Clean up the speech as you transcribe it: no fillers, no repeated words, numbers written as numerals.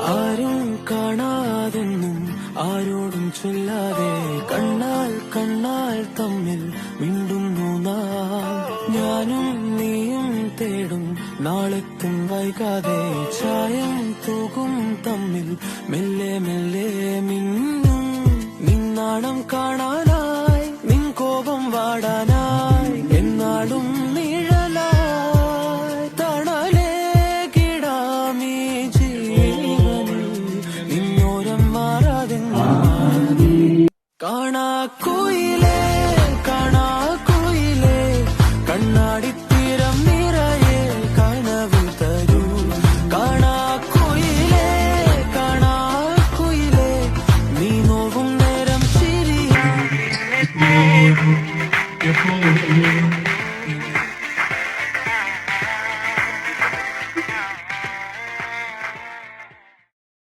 ആരും കാണാതെന്നും ആരോടും ചൊല്ലാതെ കണ്ണാൽ കണ്ണാൽ തമ്മിൽ മിണ്ടുന്നു നാം. ഞാനും നീയും തേടും നാളെത്തും വൈകാതെ ചായം തൂകും തമ്മിൽ മെല്ലെ മെല്ലെ